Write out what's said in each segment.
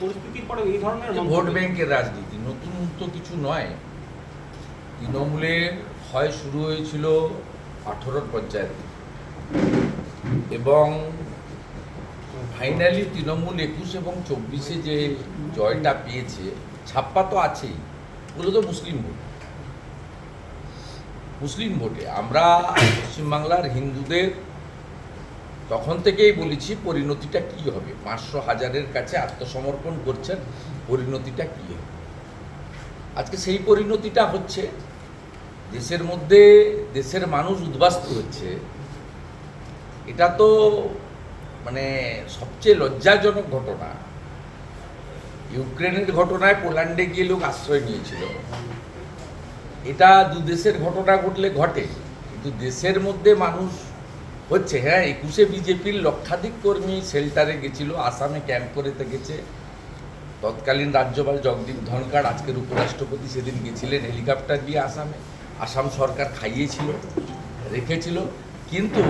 পরিস্থিতির পরে এই ধরনের ভোট ব্যাংকের রাজনীতি নতুন তো কিছু নয়। তৃণমূলের ক্ষয় শুরু হয়েছিল 18 পঞ্চায়েতে এবং ফাইনালি তৃণমূল 21 এবং 24-এ যে জয়টা পেয়েছে, ছাপ্পা তো আছেই, ওগুলো তো মুসলিম ভোটে আমরা পশ্চিমবাংলার হিন্দুদের তখন থেকেই বলেছি পরিণতিটা কি হবে। 500,000-এর কাছে আত্মসমর্পণ করছেন, পরিণতিটা কি হবে। আজকে সেই পরিণতিটা হচ্ছে, দেশের মধ্যে দেশের মানুষ উদ্বাস্তু হচ্ছে। এটা তো মানে সবচেয়ে লজ্জাজনক ঘটনা। ইউক্রেনের ঘটনায় পোল্যান্ডে গিয়ে লোক আশ্রয় নিয়েছিল। এটা দু দেশের ঘটনা ঘটলে ঘটে, কিন্তু দেশের মধ্যে মানুষ হচ্ছে। হ্যাঁ, 21-এ বিজেপির লক্ষাধিক কর্মী শেল্টারে গেছিল, আসামে ক্যাম্প করে গেছে। তৎকালীন রাজ্যপাল জগদীপ ধনখড়, আজকের উপরাষ্ট্রপতি, সেদিন গেছিলেন হেলিকপ্টার দিয়ে আসামে। আসাম সরকার খাইয়েছিল, রেখেছিল। কিন্তু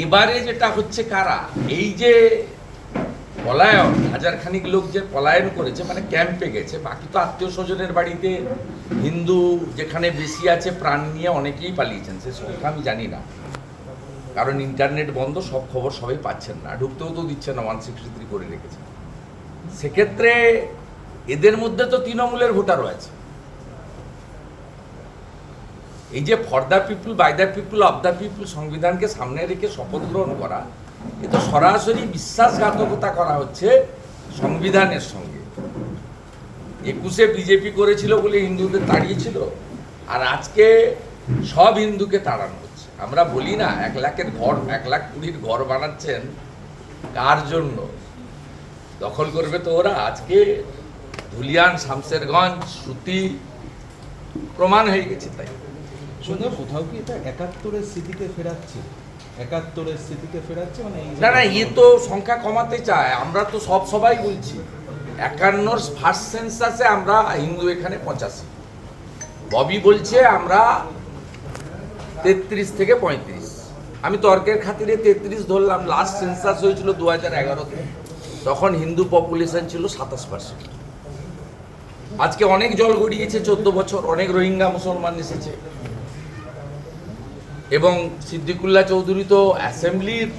এবারে যেটা হচ্ছে, কারা এই যে পলায়ন, 1000 লোক যে পলায়ন করেছে, মানে ক্যাম্পে গেছে, বাকি তো আত্মীয় স্বজনের বাড়িতে হিন্দু যেখানে বেশি আছে প্রাণ নিয়ে অনেকেই পালিয়েছেন। সে সংখ্যা আমি জানি না, কারণ ইন্টারনেট বন্ধ, সব খবর সবাই পাচ্ছেন না, ঢুকতেও তো দিচ্ছে না, 163 করে রেখেছে। সেক্ষেত্রে এদের মধ্যে তো তৃণমূলের ভোটারও আছে। এই যে for the people, by the people, of the people সংবিধানকে সামনে রেখে শপথ গ্রহণ করা, এ তো সরাসরি বিশ্বাসঘাতকতা করা হচ্ছে সংবিধানের সঙ্গে। 21-এ বিজেপি করেছিল বলে হিন্দুদের তাড়িয়েছিল, আর আজকে সব হিন্দুকে তাড়ানো হচ্ছে। আমরা বলি না 1 লাখের ঘর, 1,20,000 ঘর বানাচ্ছেন কার জন্য? দখল করবে তো ওরা। আজকে ধুলিয়ান, শামসেরগঞ্জ, শ্রুতি প্রমাণ হয়ে গেছে। তাই সুন্দর, কোথাও কি এটা 71-এর স্মৃতিকে ফেরাচ্ছে? 71-এর স্মৃতিকে ফেরাচ্ছে মানে না না, এ তো সংখ্যা কমাতে চায়। আমরা তো সবাই বলছি 51-র ফার্স্ট সেন্সাসে আমরা হিন্দু এখানে 85। ববি বলছে আমরা 33 থেকে 35। আমি তর্কের খাতিরে 33 ধরলাম। লাস্ট সেন্সাস হয়েছিল 2011-তে, তখন হিন্দু পপুলেশন ছিল 27%। আজকে অনেক জল গড়িয়েছে, 14 বছর, অনেক রোহিঙ্গা মুসলমান এসেছে। এবং সিদ্দিকুল্লাহ চৌধুরী তো অ্যাসেম্বলির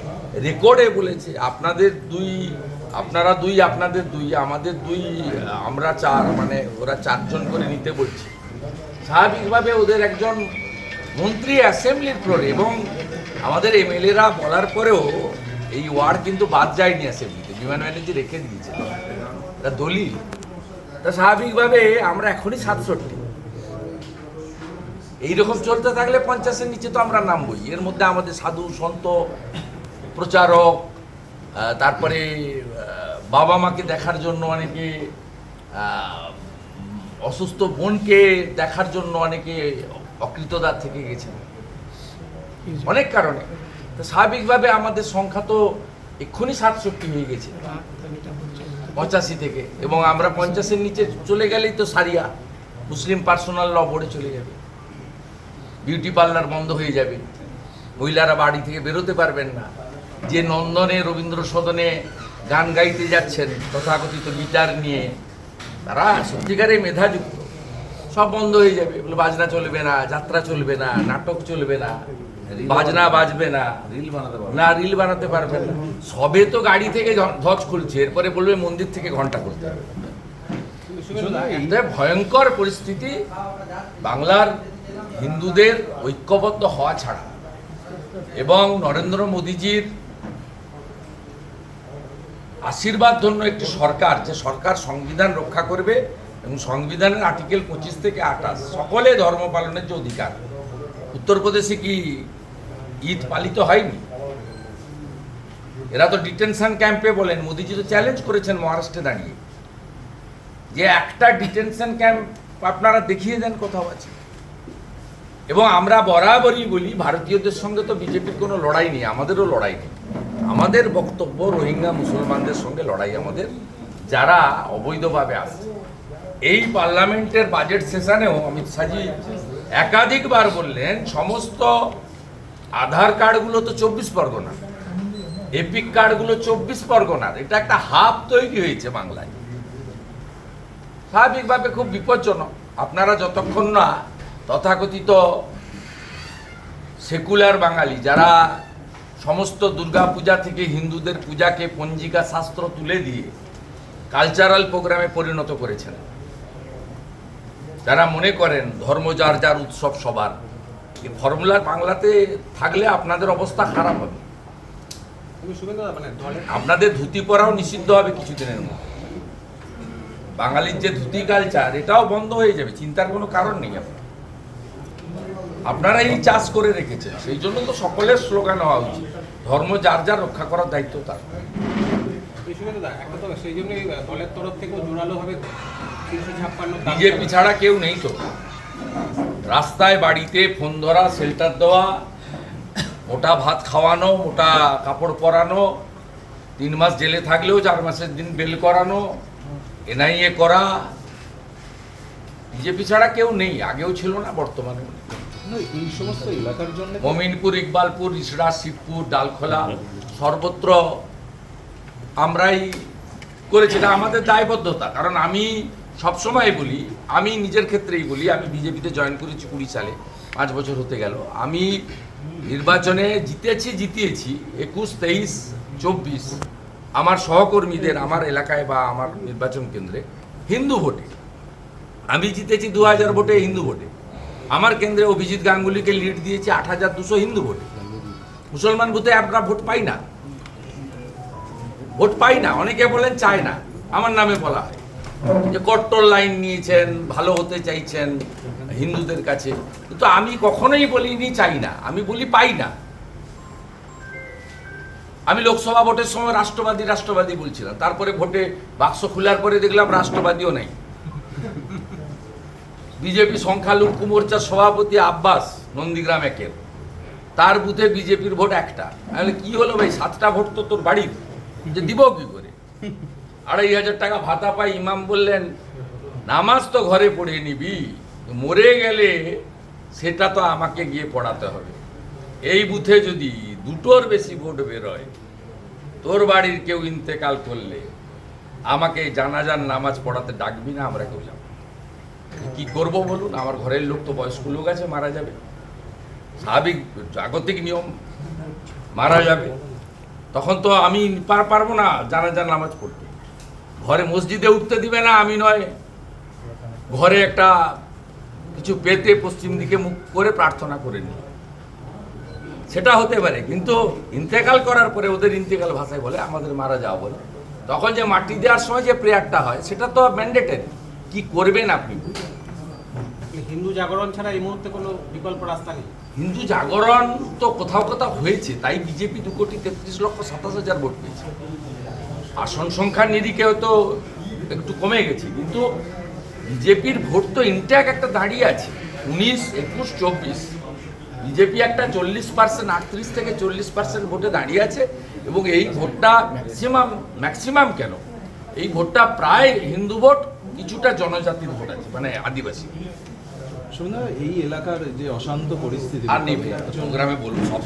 রেকর্ডে বলেছে আপনারা দুই, আপনাদের দুই, আমাদের দুই, আমরা 4, মানে ওরা 4 জন করে নিতে বলছে। স্বাভাবিকভাবে ওদের একজন মন্ত্রী অ্যাসেম্বলির ফ্লোরে, এবং আমাদের এমএলএরা বলার পরেও এই ওয়ার্ড কিন্তু বাদ যায়নি অ্যাসেম্বলিতে, বিমান ব্যানার্জি রেখে দিয়েছে। এটা দলিল। তা স্বাভাবিকভাবে আমরা এখনই 67। এইরকম চলতে থাকলে 50-এর নিচে তো আমরা নামবই। এর মধ্যে আমাদের সাধু সন্ত, প্রচারক, তারপরে বাবা মাকে দেখার জন্য অনেকে, অসুস্থ বোনকে দেখার জন্য অনেকে অকৃতদার থেকে গেছেন, অনেক কারণে। তো স্বাভাবিকভাবে আমাদের সংখ্যা তো এক্ষুনি 67 হয়ে গেছে 85 থেকে। এবং আমরা 50-এর নিচে চলে গেলেই তো সারিয়া, মুসলিম পার্সোনাল ল বোর্ডে চলে যাবে, বিউটি পার্লার বন্ধ হয়ে যাবে, মহিলারা বাড়ি থেকে বেরোতে পারবেন না। যে নন্দনে, রবীন্দ্র সদনে গান গাইতে যাচ্ছেন তথাকথিত গিটার নিয়ে, তারা সত্যিকারে মেধাযুক্ত, সব বন্ধ হয়ে যাবে। বলে বাজনা চলবে না, যাত্রা চলবে না, নাটক চলবে না, বাজনা বাজবে না, রিল বানাতে পারবেন না। সবে তো গাড়ি থেকে ধ্বজ খুলছে, এরপরে বলবে মন্দির থেকে ঘন্টা করতে হবে। ভয়ঙ্কর পরিস্থিতি। বাংলার হিন্দুদের ঐক্যবদ্ধ হওয়া ছাড়া এবং নরেন্দ্র মোদীজির আশীর্বাদ ধন্য একটি সরকার, যে সরকার সংবিধান রক্ষা করবে এবং সংবিধানের আর্টিকেল 25 থেকে 28 সকলে ধর্ম পালনের যে অধিকার। উত্তরপ্রদেশে কি ঈদ পালিত হয়নি? এরা তো ডিটেনশন ক্যাম্পে বলেন, মোদীজি তো চ্যালেঞ্জ করেছেন মহারাষ্ট্রে দাঁড়িয়ে, যে একটা ডিটেনশন ক্যাম্প আপনারা দেখিয়ে দেন কোথাও আছে। এবং আমরা বরাবরই বলি, ভারতীয়দের সঙ্গে তো বিজেপির কোনো লড়াই নেই, আমাদেরও লড়াই নেই। আমাদের বক্তব্য রোহিঙ্গা মুসলমানদের সঙ্গে লড়াই আমাদের, যারা অবৈধভাবে আসছে। এই পার্লামেন্টের বাজেট সেশনেও অমিত শাহজি একাধিকবার বললেন সমস্ত আধার কার্ডগুলো তো 24 পরগনা, এপিক কার্ডগুলো 24 পরগনার, এটা একটা হাব তৈরি হয়েছে বাংলায়। স্বাভাবিকভাবে খুব বিপজ্জনক। আপনারা যতক্ষণ না তথাকথিত সেকুলার বাঙালি, যারা সমস্ত দুর্গা পূজা থেকে হিন্দুদের পূজাকে পঞ্জিকা শাস্ত্র তুলে দিয়ে কালচারাল প্রোগ্রামে পরিণত করেছেন, যারা মনে করেন ধর্ম যার যার উৎসব সবার, এই ফর্মুলার বাংলাতে থাকলে আপনাদের অবস্থা খারাপ হবে। আপনাদের ধুতি পরাও নিষিদ্ধ হবে কিছুদিনের মধ্যে। বাঙালির যে ধুতি কালচার, এটাও বন্ধ হয়ে যাবে, চিন্তার কোনো কারণ নেই। আপনারা এই চাষ করে রেখেছেন, সেই জন্য তো সকলের স্লোগান হওয়া উচিত, ধর্ম যার যার রক্ষা করার দায়িত্ব তার। বিজেপি ছাড়া কেউ নেই তো। রাস্তায় বাড়িতে ফোন ধরা, শেল্টার দেওয়া, মোটা ভাত খাওয়ানো, মোটা কাপড় পরানো, 3 মাস জেলে থাকলেও 4 মাসের দিন বেল করানো, এনআইএ করা, বিজেপি ছাড়া কেউ নেই। আগেও ছিল না, বর্তমানে এই সমস্ত এলাকার জন্য মমিনপুর, ইকবালপুর, ইসরা, শিবপুর, ডালখোলা, সর্বত্র আমরাই করেছি। এটা আমাদের দায়বদ্ধতা। কারণ আমি সবসময় বলি, আমি নিজের ক্ষেত্রেই বলি, আমি বিজেপিতে জয়েন করেছি 20 সালে, 5 বছর হতে গেল। আমি নির্বাচনে জিতেছি, জিতিয়েছি 21, 23, 24 আমার সহকর্মীদের, আমার এলাকায় বা আমার নির্বাচন কেন্দ্রে হিন্দু ভোটে। আমি জিতেছি 2000 ভোটে হিন্দু ভোটে। আমার কেন্দ্রে অভিজিৎ গাঙ্গুলিকে লিড দিয়েছি 8200 হিন্দু ভোটে। মুসলমান বুথে আমরা ভোট পাই না, ভোট পাই না। অনেকে বলেন চায় না, আমার নামে বলা হয় যে কট্টর লাইন নিয়েছেন, ভালো হতে চাইছেন হিন্দুদের কাছে। কিন্তু আমি কখনোই বলিনি চাই না, আমি বলি পাই না। আমি লোকসভা ভোটের সময় রাষ্ট্রবাদী রাষ্ট্রবাদী বলছিলাম, তারপরে ভোটে বাক্স খোলার পরে দেখলাম রাষ্ট্রবাদীও নাই। বিজেপি সংখ্যালঘু মোর্চার সভাপতি আব্বাস নন্দীগ্রাম 1-এর, তার বুথে বিজেপির ভোট 1টা। তাহলে কি হলো ভাই, 7টা ভোট তো তোর বাড়ির, যে দিব কি করে? 2500 টাকা ভাতা পাই। ইমাম বললেন নামাজ তো ঘরে পড়ে নিবি, মরে গেলে সেটা তো আমাকে গিয়ে পড়াতে হবে। এই বুথে যদি 2টোর বেশি ভোট বেরোয়, তোর বাড়ির কেউ ইন্তেকাল করলে আমাকে জানাজার নামাজ পড়াতে ডাকবি না, আমরা কেউ যাব। কি করব বলুন? আমার ঘরের লোক তো বয়স্ক লোক আছে, মারা যাবে, স্বাভাবিক জাগতিক নিয়ম, মারা যাবে। তখন তো আমি পারবো না জানাজার নামাজ পড়তে। ঘরে মসজিদে উঠতে দিবে না, আমি নয় ঘরে একটা কিছু পেতে পশ্চিম দিকে মুখ করে প্রার্থনা করে নি, সেটা হতে পারে। কিন্তু ইন্তেকাল করার পরে ওদের ইন্তেকাল ভাষায় বলে আমাদের মারা যাওয়া বলে, তখন যে মাটি দেওয়ার সময় যে প্রেয়ারটা হয় সেটা তো ম্যান্ডেটরি। কি করবেন আপনি? হিন্দু জাগরণ ছাড়া এই মুহূর্তে কোনো বিকল্প রাস্তা নেই। হিন্দু জাগরণ তো কোথাও কোথাও হয়েছে, তাই বিজেপি 2,33,27,000 ভোট পেয়েছে। আসন সংখ্যার নিরিখে হয়তো একটু কমে গেছে, কিন্তু বিজেপির ভোট তো ইনট্যাক একটা দাঁড়িয়ে আছে। 19, 21, 24 বিজেপি একটা 40%, 38 থেকে 40% ভোটে দাঁড়িয়ে আছে। এবং এই ভোটটা ম্যাক্সিমাম কেন, এই ভোটটা প্রায় হিন্দু ভোট, কিছুটা জনজাতির ভোট আছে, মানে আদিবাসী। এই এলাকার যে অশান্ত পরিস্থিতি আর নেই ভাই, প্রোগ্রামে বলুন সব